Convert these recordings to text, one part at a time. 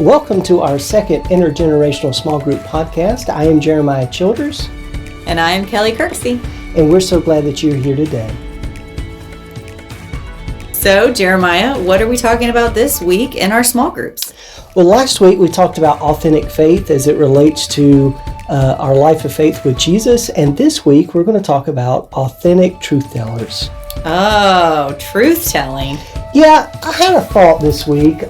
Welcome to our second Intergenerational Small Group podcast. I am Jeremiah Childers. And I am Kelly Kirksey. And we're so glad that you're here today. So, Jeremiah, what are we talking about this week in our small groups? Well, last week we talked about authentic faith as it relates to our life of faith with Jesus. And this week we're going to talk about authentic truth tellers. Oh, truth telling. Yeah, I had a thought this week.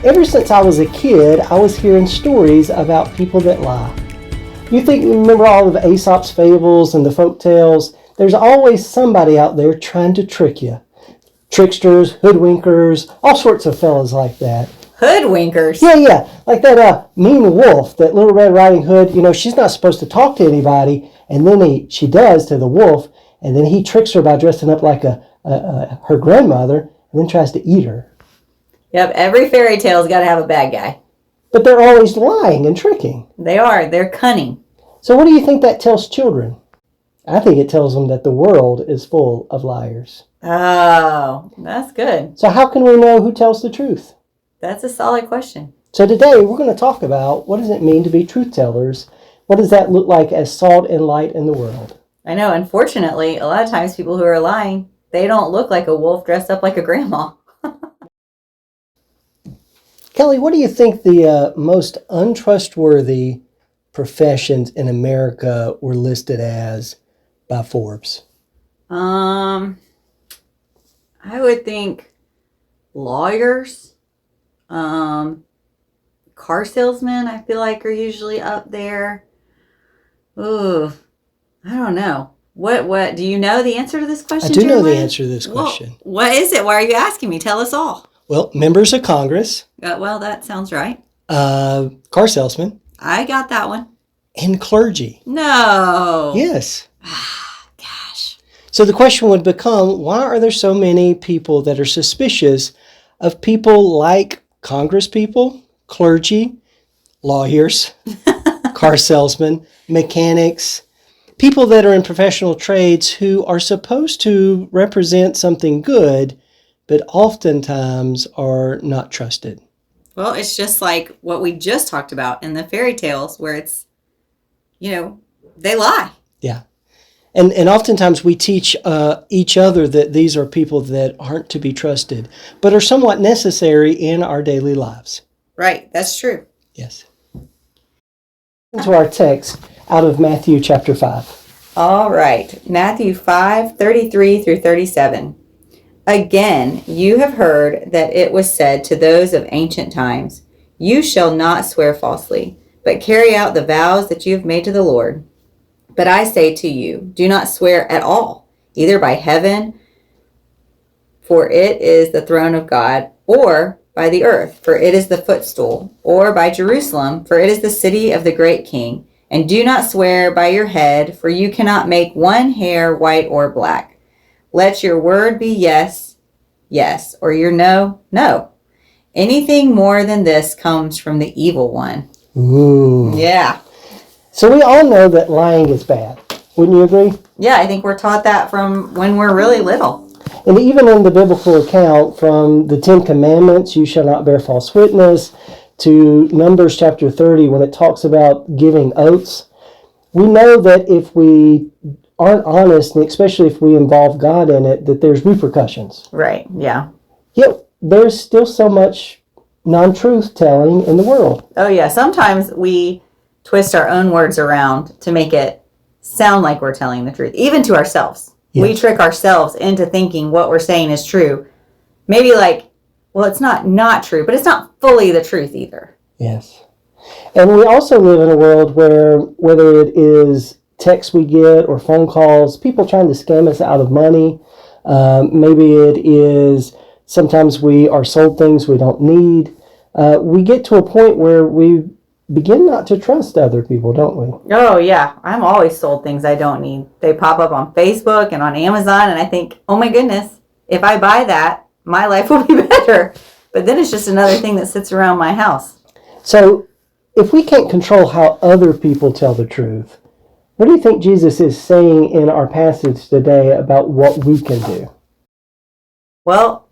Ever since I was a kid, I was hearing stories about people that lie. You remember all of Aesop's fables and the folk tales? There's always somebody out there trying to trick you. Tricksters, hoodwinkers, all sorts of fellas like that. Hoodwinkers? Yeah. Like that mean wolf, that Little Red Riding Hood. You know, she's not supposed to talk to anybody, and then she does to the wolf, and then he tricks her by dressing up like her grandmother, and then tries to eat her. Yep, every fairy tale's got to have a bad guy. But they're always lying and tricking. They are. They're cunning. So what do you think that tells children? I think it tells them that the world is full of liars. Oh, that's good. So how can we know who tells the truth? That's a solid question. So today we're going to talk about what does it mean to be truth tellers? What does that look like as salt and light in the world? I know. Unfortunately, a lot of times people who are lying, they don't look like a wolf dressed up like a grandma. Kelly, what do you think the most untrustworthy professions in America were listed as by Forbes? I would think lawyers, car salesmen, I feel like are usually up there. Ooh, I don't know. What do you know the answer to this question? I do know the Jeremiah? answer to this question. Well, what is it? Why are you asking me? Tell us all. Well, members of Congress. Well, that sounds right. Car salesmen. I got that one. And clergy. No. Yes. Gosh. So the question would become, why are there so many people that are suspicious of people like Congress people, clergy, lawyers, car salesmen, mechanics, people that are in professional trades who are supposed to represent something good, but oftentimes are not trusted? Well, it's just like what we just talked about in the fairy tales where it's, they lie. Yeah. And oftentimes we teach each other that these are people that aren't to be trusted, but are somewhat necessary in our daily lives. Right. That's true. Yes. To our text out of Matthew chapter 5. All right. Matthew 5:33 through 37. Again, you have heard that it was said to those of ancient times, you shall not swear falsely, but carry out the vows that you have made to the Lord. But I say to you, do not swear at all, either by heaven, for it is the throne of God, or by the earth, for it is the footstool, or by Jerusalem, for it is the city of the great king. And do not swear by your head, for you cannot make one hair white or black. Let your word be yes, yes, or your no, no. Anything more than this comes from the evil one. Ooh. Yeah. So we all know that lying is bad. Wouldn't you agree? Yeah, I think we're taught that from when we're really little. And even in the biblical account, from the 10 Commandments, you shall not bear false witness, to Numbers chapter 30, when it talks about giving oaths, we know that if we aren't honest, and especially if we involve God in it, that there's repercussions. Right, yeah. Yet there's still so much non-truth telling in the world. Oh, yeah. Sometimes we twist our own words around to make it sound like we're telling the truth, even to ourselves. Yes. We trick ourselves into thinking what we're saying is true. Maybe well, it's not true, but it's not fully the truth either. Yes. And we also live in a world where, whether it is texts we get or phone calls, people trying to scam us out of money. Maybe it is sometimes we are sold things we don't need. We get to a point where we begin not to trust other people, don't we? Oh, yeah. I'm always sold things I don't need. They pop up on Facebook and on Amazon, and I think, oh my goodness, if I buy that, my life will be better. But then it's just another thing that sits around my house. So if we can't control how other people tell the truth, what do you think Jesus is saying in our passage today about what we can do? Well,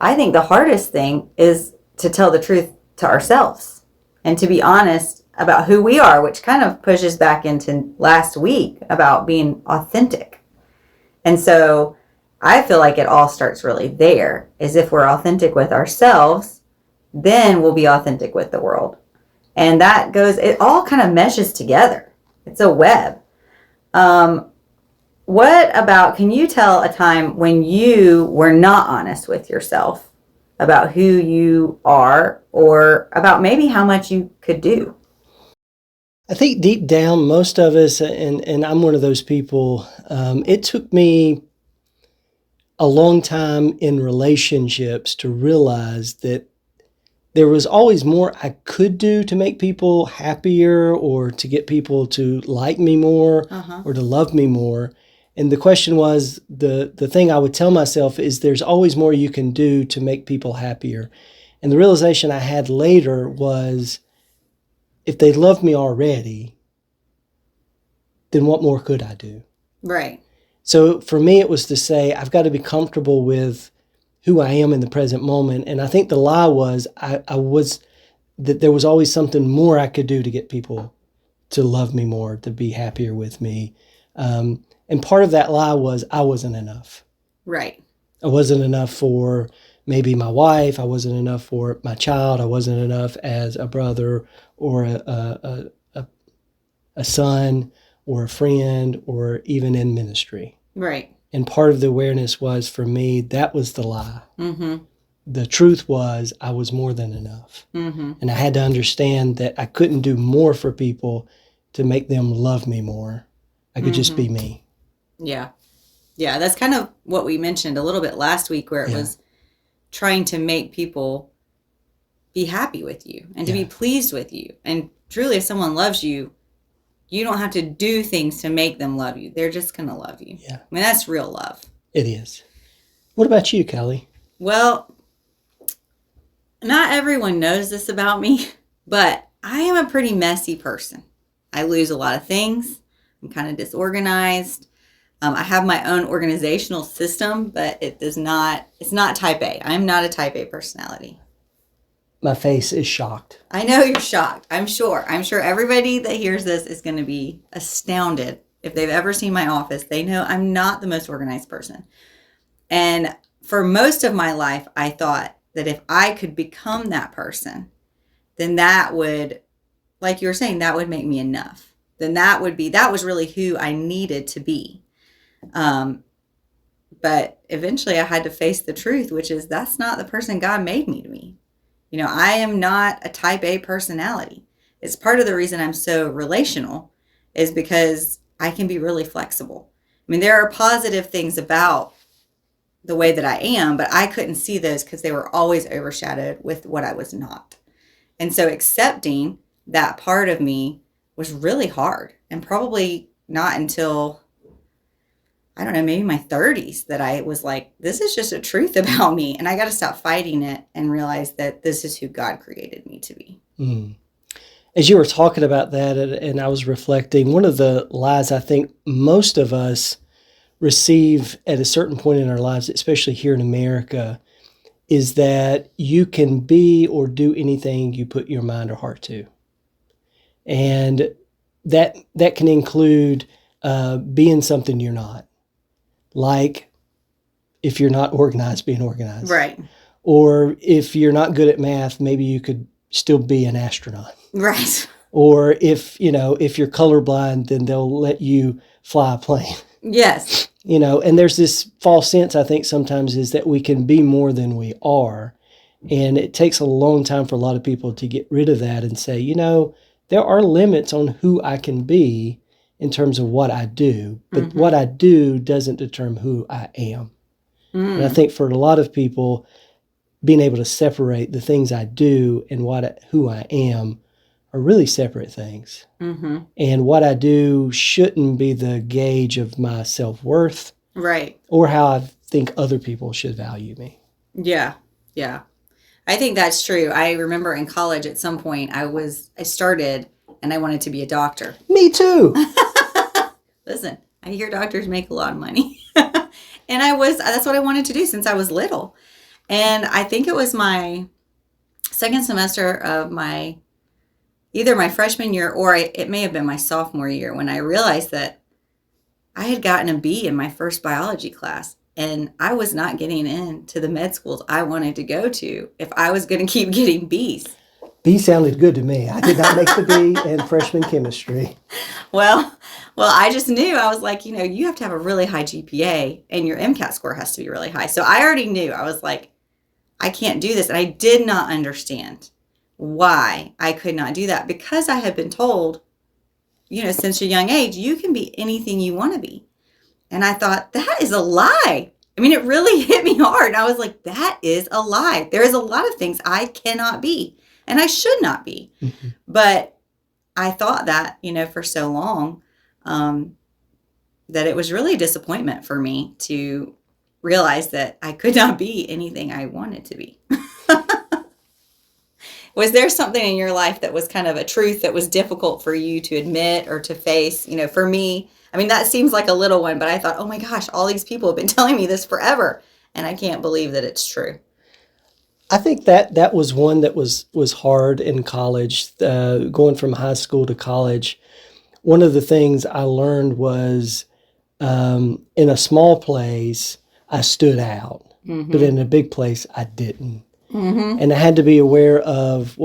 I think the hardest thing is to tell the truth to ourselves and to be honest about who we are, which kind of pushes back into last week about being authentic. And so I feel like it all starts really there, is if we're authentic with ourselves, then we'll be authentic with the world. And that goes, it all kind of meshes together. It's a web. What about, can you tell a time when you were not honest with yourself about who you are or about maybe how much you could do? I think deep down, most of us, and I'm one of those people, it took me a long time in relationships to realize that there was always more I could do to make people happier or to get people to like me more or to love me more. And the question was, the thing I would tell myself is there's always more you can do to make people happier. And the realization I had later was if they love me already, then what more could I do? Right. So for me, it was to say, I've got to be comfortable with who I am in the present moment. And I think the lie was that there was always something more I could do to get people to love me more, to be happier with me. And part of that lie was I wasn't enough. Right. I wasn't enough for maybe my wife. I wasn't enough for my child. I wasn't enough as a brother or a son or a friend or even in ministry. Right. And part of the awareness was, for me, that was the lie. Mm-hmm. The truth was I was more than enough. Mm-hmm. And I had to understand that I couldn't do more for people to make them love me more. I could just be me. Yeah. Yeah, that's kind of what we mentioned a little bit last week, where it was trying to make people be happy with you and to be pleased with you. And truly, if someone loves you, you don't have to do things to make them love you. They're just going to love you. Yeah. I mean, that's real love. It is. What about you, Kelly? Well, not everyone knows this about me, but I am a pretty messy person. I lose a lot of things. I'm kind of disorganized. I have my own organizational system, but it's not type A. I'm not a type A personality. My face is shocked. I know you're shocked. I'm sure everybody that hears this is going to be astounded. If they've ever seen my office, they know I'm not the most organized person. And for most of my life, I thought that if I could become that person, then that would, like you were saying, that would make me enough. Then that was really who I needed to be. But eventually I had to face the truth, which is that's not the person God made me to be. You know, I am not a type A personality. It's part of the reason I'm so relational is because I can be really flexible. I mean, there are positive things about the way that I am, but I couldn't see those because they were always overshadowed with what I was not. And so accepting that part of me was really hard, and probably not until, I don't know, maybe my 30s that I was like, this is just a truth about me. And I got to stop fighting it and realize that this is who God created me to be. Mm. As you were talking about that, and I was reflecting, one of the lies I think most of us receive at a certain point in our lives, especially here in America, is that you can be or do anything you put your mind or heart to. And that can include being something you're not. Like if you're not organized, being organized. Right. Or if you're not good at math, maybe you could still be an astronaut. Right. Or if you're colorblind, then they'll let you fly a plane. Yes. And there's this false sense, I think, sometimes is that we can be more than we are. And it takes a long time for a lot of people to get rid of that and say, there are limits on who I can be in terms of what I do, but what I do doesn't determine who I am. And I think for a lot of people, being able to separate the things I do and who I am are really separate things. Mm-hmm. And what I do shouldn't be the gauge of my self-worth. Right. Or how I think other people should value me. Yeah. Yeah. I think that's true. I remember in college at some point I started and I wanted to be a doctor. Me too. Listen, I hear doctors make a lot of money. And that's what I wanted to do since I was little. And I think it was second semester of either my freshman year or it may have been my sophomore year when I realized that I had gotten a B in my first biology class. And I was not getting into the med schools I wanted to go to if I was going to keep getting Bs. B sounded good to me. I did not make the B in freshman chemistry. Well, I just knew. I was like, you have to have a really high GPA and your MCAT score has to be really high. So I already knew. I was like, I can't do this. And I did not understand why I could not do that because I had been told, since a young age, you can be anything you want to be. And I thought, that is a lie. I mean, it really hit me hard. I was like, that is a lie. There is a lot of things I cannot be and I should not be. Mm-hmm. But I thought that, for so long, that it was really a disappointment for me to realize that I could not be anything I wanted to be. Was there something in your life that was kind of a truth that was difficult for you to admit or to face? For me, I mean, that seems like a little one, but I thought, oh my gosh, all these people have been telling me this forever. And I can't believe that it's true. I think that was one that was hard in college, going from high school to college. One of the things I learned was in a small place, I stood out, mm-hmm. but in a big place, I didn't. Mm-hmm. And I had to be aware of,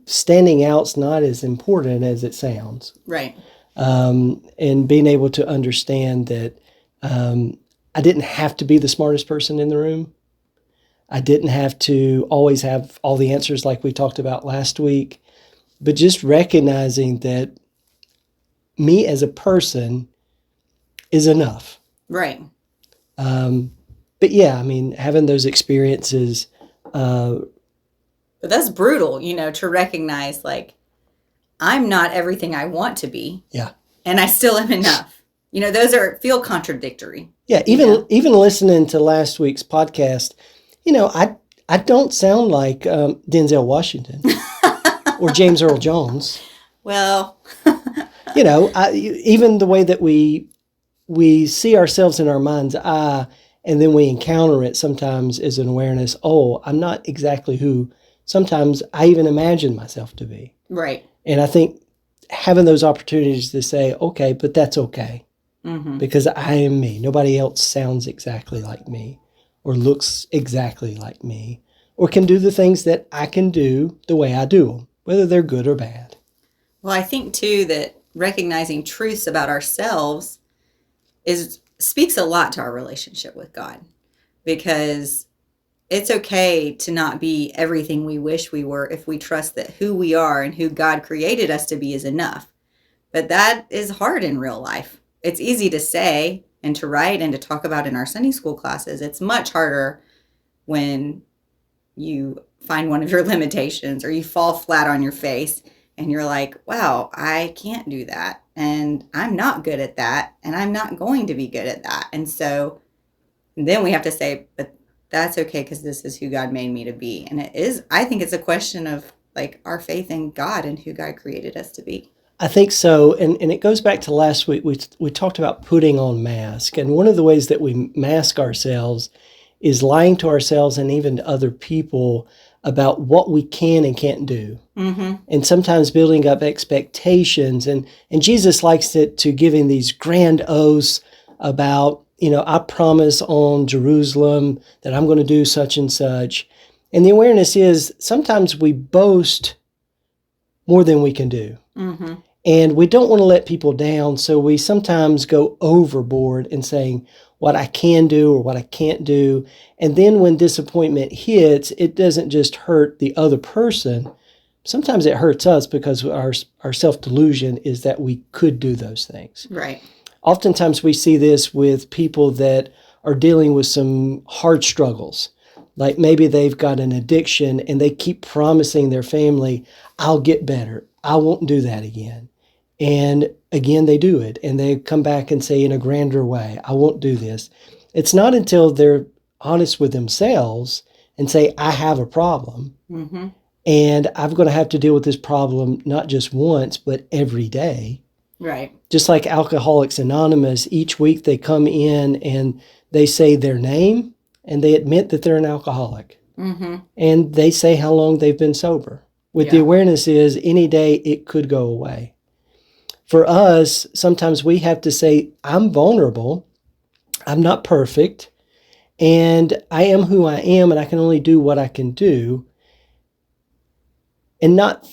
standing out's not as important as it sounds. Right. And being able to understand that I didn't have to be the smartest person in the room. I didn't have to always have all the answers like we talked about last week, but just recognizing that me as a person is enough. Right. But yeah, I mean, having those experiences. But that's brutal, to recognize like, I'm not everything I want to be. Yeah. And I still am enough. Those feel contradictory. Yeah. Even listening to last week's podcast, I don't sound like Denzel Washington or James Earl Jones. Well, even the way that we see ourselves in our mind's eye and then we encounter it sometimes is an awareness, I'm not exactly who sometimes I even imagine myself to be. Right. And I think having those opportunities to say, okay, but that's okay. Mm-hmm. Because I am me. Nobody else sounds exactly like me or looks exactly like me or can do the things that I can do the way I do them, whether they're good or bad. Well, I think, too, that recognizing truths about ourselves speaks a lot to our relationship with God, because it's okay to not be everything we wish we were if we trust that who we are and who God created us to be is enough. But that is hard in real life. It's easy to say and to write and to talk about in our Sunday school classes. It's much harder when you find one of your limitations or you fall flat on your face and you're like, wow, I can't do that. And I'm not good at that. And I'm not going to be good at that. And so then we have to say, but that's okay because this is who God made me to be. And I think it's a question of like our faith in God and who God created us to be. I think so. And it goes back to last week. We talked about putting on mask. And one of the ways that we mask ourselves is lying to ourselves and even to other people about what we can and can't do. Mm-hmm. And sometimes building up expectations. And Jesus likes to giving these grand oaths about, I promise on Jerusalem that I'm going to do such and such. And the awareness is sometimes we boast more than we can do. Mm-hmm. And we don't want to let people down, so we sometimes go overboard in saying what I can do or what I can't do. And then when disappointment hits, it doesn't just hurt the other person. Sometimes it hurts us because our self-delusion is that we could do those things. Right. Oftentimes we see this with people that are dealing with some hard struggles. Like maybe they've got an addiction and they keep promising their family, I'll get better. I won't do that again. And again, they do it. And they come back and say in a grander way, I won't do this. It's not until they're honest with themselves and say, I have a problem. Mm-hmm. And I'm going to have to deal with this problem not just once, but every day. Right. Just like Alcoholics Anonymous, each week they come in and they say their name and they admit that they're an alcoholic. And they say how long they've been sober. With the awareness is any day it could go away. For us, sometimes we have to say, I'm vulnerable, I'm not perfect, and I am who I am, and I can only do what I can do, and not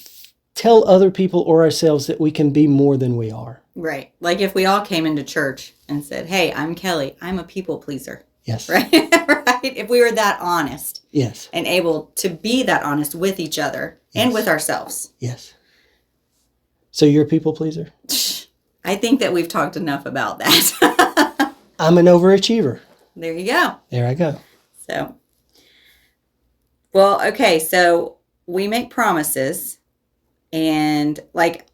tell other people or ourselves that we can be more than we are. Right. Like if we all came into church and said, hey, I'm Kelly, I'm a people pleaser. Yes. Right? Right? If we were that honest. Yes. And able to be that honest with each other and with ourselves. Yes. So you're a people pleaser? I think that we've talked enough about that. I'm an overachiever. There you go. There I go. So, well, okay. So we make promises, and like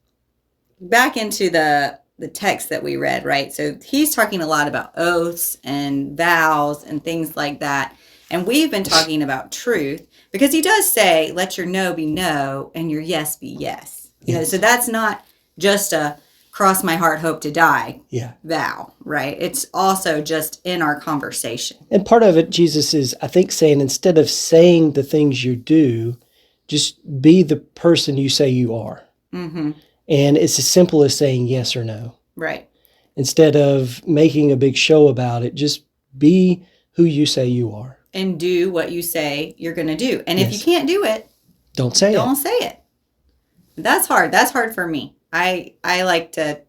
back into the text that we read, right? So he's talking a lot about oaths and vows and things like that. And we've been talking about truth because he does say, let your no be no and your yes be yes. You know, so that's not just a cross my heart, hope to die vow, right? It's also just in our conversation. And part of it, Jesus is, I think, saying instead of saying the things you do, just be the person you say you are. Mm-hmm. And it's as simple as saying yes or no. Right. Instead of making a big show about it, just be who you say you are. And do what you say you're going to do. And if you can't do it, don't say it. That's hard. That's hard for me. I like to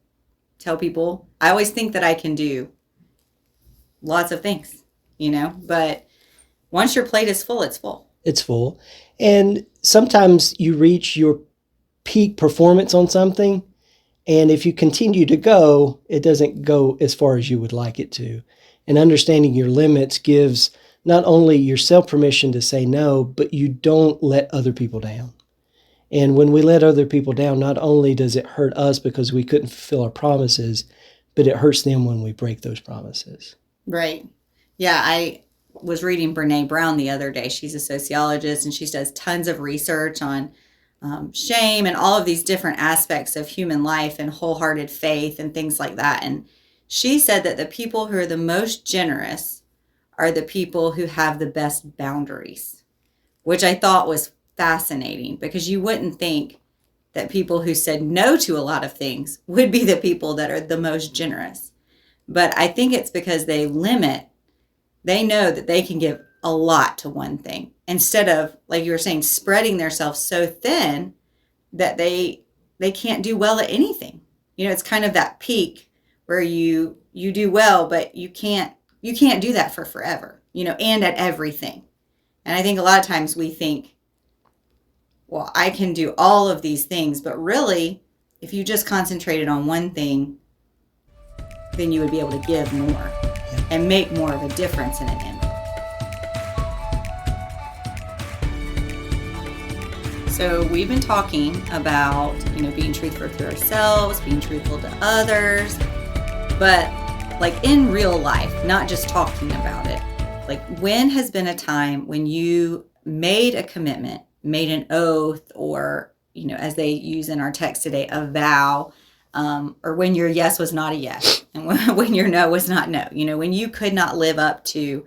tell people, I always think that I can do lots of things, you know, but once your plate is full, it's full. It's full. And sometimes you reach your peak performance on something, and if you continue to go, it doesn't go as far as you would like it to. And understanding your limits gives not only yourself permission to say no, but you don't let other people down. And when we let other people down, not only does it hurt us because we couldn't fulfill our promises, but it hurts them when we break those promises. Right. Yeah, I was reading Brene Brown the other day. She's a sociologist, and she does tons of research on shame and all of these different aspects of human life and wholehearted faith and things like that. And she said that the people who are the most generous are the people who have the best boundaries, which I thought was fascinating because you wouldn't think that people who said no to a lot of things would be the people that are the most generous. But I think it's because they know that they can give a lot to one thing instead of, like you were saying, spreading themselves so thin that they can't do well at anything. You know, it's kind of that peak where you do well, but you can't do that for forever, you know, and at everything. And I think a lot of times we think, well, I can do all of these things, but really, if you just concentrated on one thing, then you would be able to give more and make more of a difference in an impact. So we've been talking about, you know, being truthful to ourselves, being truthful to others, but like in real life, not just talking about it. Like, when has been a time when you made a commitment, made an oath, or, you know, as they use in our text today, a vow, or when your yes was not a yes and when your no was not no, you know, when you could not live up to,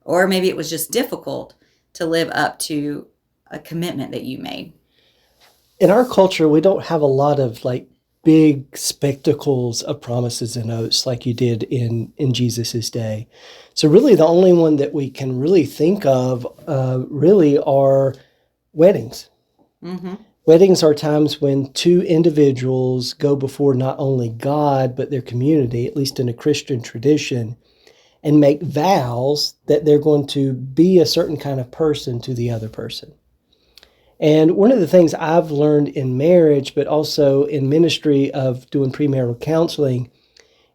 or maybe it was just difficult to live up to a commitment that you made? In our culture, we don't have a lot of like big spectacles of promises and oaths like you did in Jesus's day. So really the only one that we can really think of really are weddings. Mm-hmm. Weddings are times when two individuals go before not only God, but their community, at least in a Christian tradition, and make vows that they're going to be a certain kind of person to the other person. And one of the things I've learned in marriage, but also in ministry of doing premarital counseling,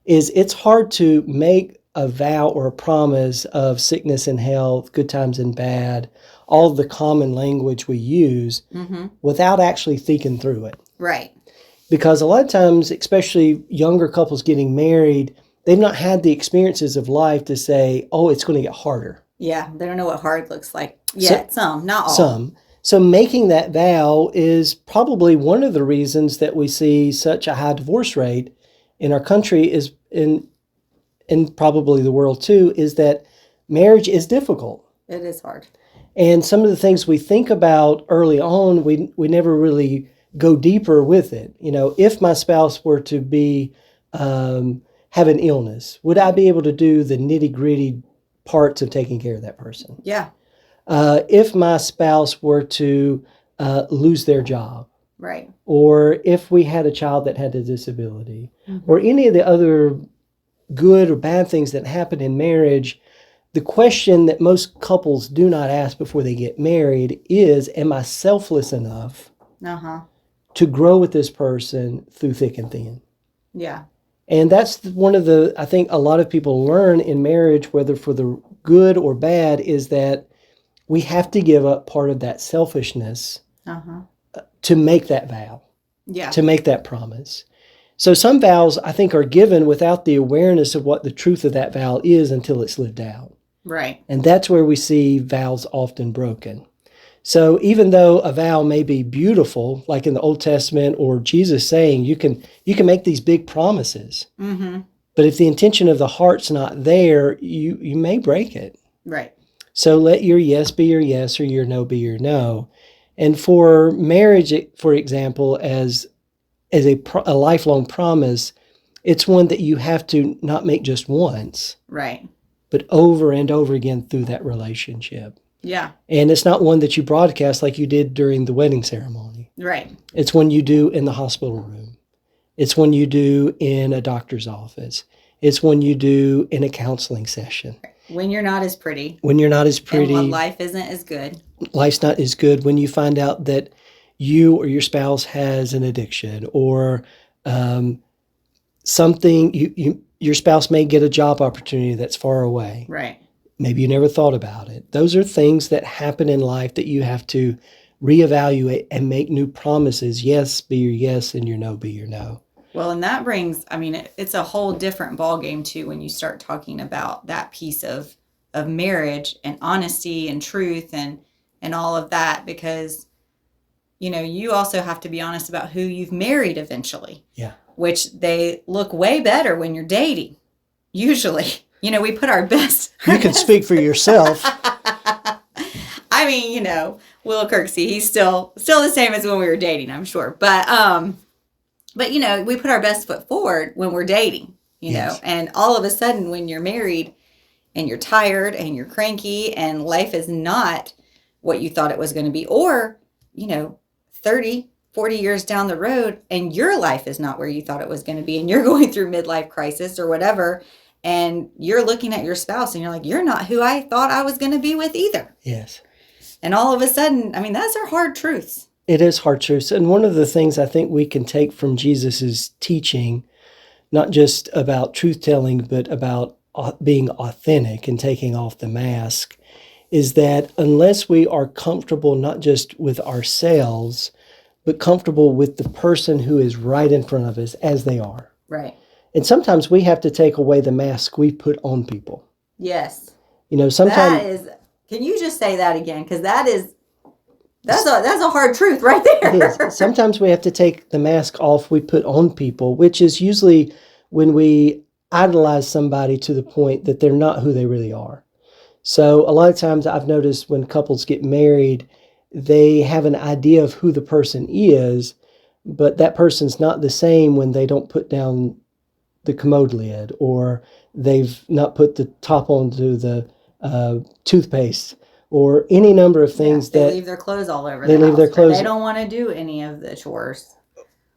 is it's hard to make a vow or a promise of sickness and health, good times and bad, all the common language we use, without actually thinking through it. Right. Because a lot of times, especially younger couples getting married, they've not had the experiences of life to say, oh, it's going to get harder. Yeah, they don't know what hard looks like yet. Some, not all. Some. So making that vow is probably one of the reasons that we see such a high divorce rate in our country, is in probably the world too, is that marriage is difficult. It is hard. And some of the things we think about early on, we never really go deeper with it. If my spouse were to be have an illness, would I be able to do the nitty gritty parts of taking care of that person? Yeah. If my spouse were to lose their job, Right. or if we had a child that had a disability, Mm-hmm. or any of the other good or bad things that happen in marriage, the question that most couples do not ask before they get married is, am I selfless enough to grow with this person through thick and thin? Yeah. And that's one of the, I think a lot of people learn in marriage, whether for the good or bad, is that we have to give up part of that selfishness to make that vow, to make that promise. So some vows, I think, are given without the awareness of what the truth of that vow is until it's lived out. Right. And that's where we see vows often broken. So even though a vow may be beautiful, like in the Old Testament or Jesus saying, you can make these big promises, but if the intention of the heart's not there, you may break it. Right. So let your yes be your yes or your no be your no. And for marriage, for example, as a lifelong promise, it's one that you have to not make just once. Right. But over and over again through that relationship. Yeah. And it's not one that you broadcast like you did during the wedding ceremony. Right. It's one you do in the hospital room. It's one you do in a doctor's office. It's one you do in a counseling session. When you're not as pretty. When you're not as pretty. And when life isn't as good. Life's not as good. When you find out that you or your spouse has an addiction, or something, your spouse may get a job opportunity that's far away. Right. Maybe you never thought about it. Those are things that happen in life that you have to reevaluate and make new promises. Yes, be your yes, and your no be your no. Well, and that brings, it's a whole different ballgame too when you start talking about that piece of marriage and honesty and truth and all of that, because, you also have to be honest about who you've married eventually. Yeah. Which they look way better when you're dating. Usually, we put our best. You can speak for yourself. Will Kirksey, he's still the same as when we were dating, I'm sure. But we put our best foot forward when we're dating, Yes. and all of a sudden when you're married and you're tired and you're cranky and life is not what you thought it was going to be, or, 30, 40 years down the road and your life is not where you thought it was going to be, and you're going through midlife crisis or whatever, and you're looking at your spouse and you're like, you're not who I thought I was going to be with either. Yes. And all of a sudden, those are hard truths. It is hard truths. And one of the things I think we can take from Jesus's teaching, not just about truth-telling, but about being authentic and taking off the mask, is that unless we are comfortable not just with ourselves, but comfortable with the person who is right in front of us as they are. Right. And sometimes we have to take away the mask we put on people. Yes. Sometimes... Can you just say that again? Because that's a hard truth right there. It is. Sometimes we have to take the mask off we put on people, which is usually when we idolize somebody to the point that they're not who they really are. So a lot of times I've noticed when couples get married, they have an idea of who the person is, but that person's not the same when they don't put down the commode lid, or they've not put the top onto the toothpaste, or any number of things they that leave their clothes all over. They leave their clothes. They don't want to do any of the chores,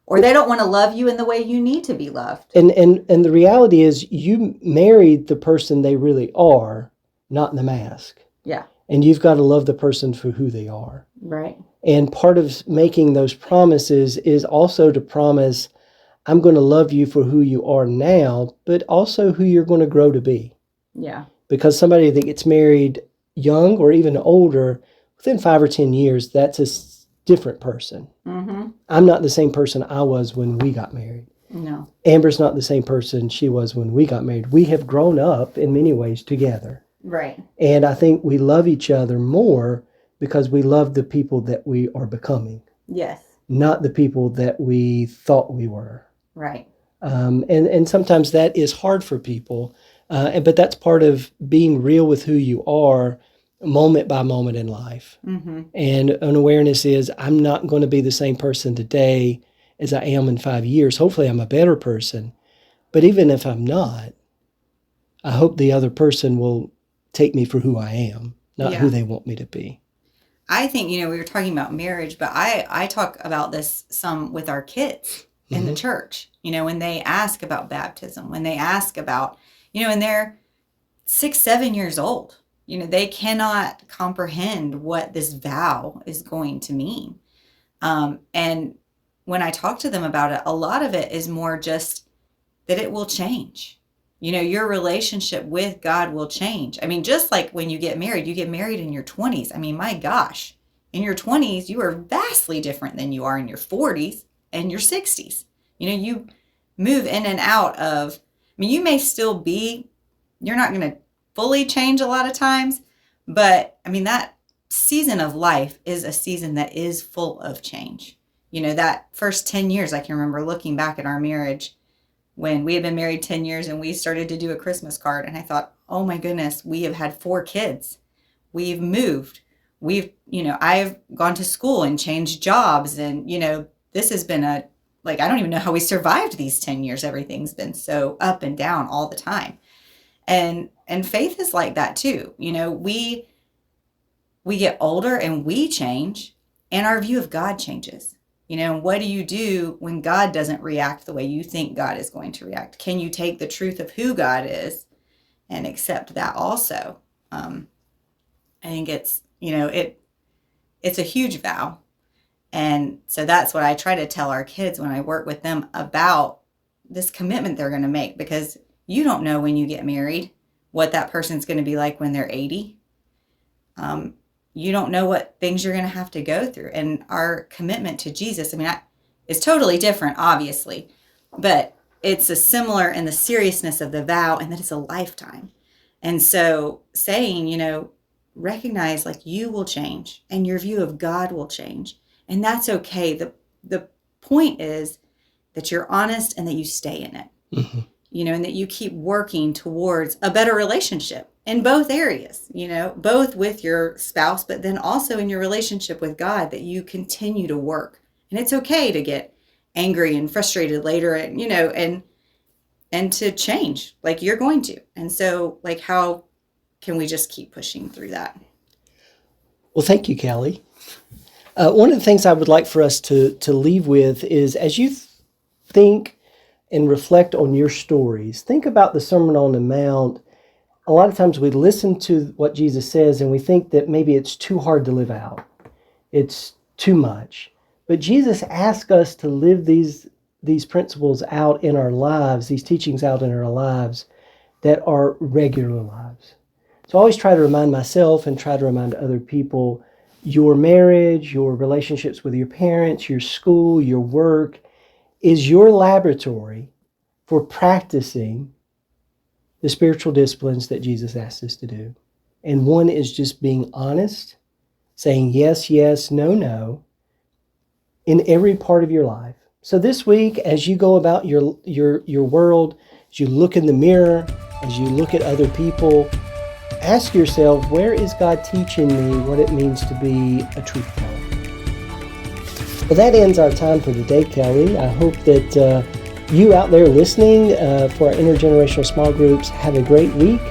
or they don't want to love you in the way you need to be loved. And the reality is, you married the person they really are, not in the mask. Yeah. And you've got to love the person for who they are. Right. And part of making those promises is also to promise, I'm going to love you for who you are now, but also who you're going to grow to be. Yeah. Because somebody that gets married young or even older, within 5 or 10 years, that's a different person. Mm-hmm. I'm not the same person I was when we got married. No. Amber's not the same person she was when we got married. We have grown up in many ways together. Right. And I think we love each other more because we love the people that we are becoming. Yes. Not the people that we thought we were. Right. And sometimes that is hard for people. But that's part of being real with who you are moment by moment in life. Mm-hmm. And an awareness is I'm not going to be the same person today as I am in 5 years. Hopefully I'm a better person. But even if I'm not, I hope the other person will take me for who I am, not who they want me to be. I think, we were talking about marriage, but I talk about this some with our kids in the church, when they ask about baptism, when they ask about, and they're 6, 7 years old, they cannot comprehend what this vow is going to mean. And when I talk to them about it, a lot of it is more just that it will change. Your relationship with God will change. I mean, just like when you get married in your 20s. I mean, my gosh, in your 20s, you are vastly different than you are in your 40s and your 60s. You move in and out of, you may still be, you're not going to fully change a lot of times, but that season of life is a season that is full of change. That first 10 years, I can remember looking back at our marriage when we had been married 10 years and we started to do a Christmas card. And I thought, oh my goodness, we have had 4 kids. We've moved. I've gone to school and changed jobs. And, this has been I don't even know how we survived these 10 years. Everything's been so up and down all the time. And faith is like that too. We get older and we change and our view of God changes. What do you do when God doesn't react the way you think God is going to react? Can you take the truth of who God is and accept that also? I think it's, it's a huge vow. And so that's what I try to tell our kids when I work with them about this commitment they're going to make, because you don't know when you get married what that person's going to be like when they're 80. You don't know what things you're going to have to go through. And our commitment to Jesus, is totally different, obviously, but it's a similar in the seriousness of the vow and that it's a lifetime. And so saying, recognize like you will change and your view of God will change. And that's okay. The point is that you're honest and that you stay in it, and that you keep working towards a better relationship in both areas, both with your spouse, but then also in your relationship with God, that you continue to work. And it's okay to get angry and frustrated later and, and to change like you're going to. And so how can we just keep pushing through that? Well, thank you, Callie. One of the things I would like for us to leave with is as you think and reflect on your stories, think about the Sermon on the Mount. A lot of times we listen to what Jesus says and we think that maybe it's too hard to live out. It's too much. But Jesus asks us to live these principles out in our lives, these teachings out in our lives that are regular lives. So I always try to remind myself and try to remind other people, your marriage, your relationships with your parents, your school, your work is your laboratory for practicing the spiritual disciplines that Jesus asked us to do. And one is just being honest, saying yes, yes, no, no, in every part of your life. So this week, as you go about your world, as you look in the mirror, as you look at other people, ask yourself, where is God teaching me what it means to be a truth teller? Well, that ends our time for today, Kelly. I hope that you out there listening for our intergenerational small groups have a great week,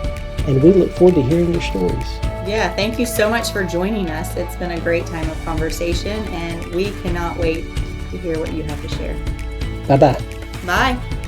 and we look forward to hearing your stories. Yeah, thank you so much for joining us. It's been a great time of conversation, and we cannot wait to hear what you have to share. Bye-bye. Bye.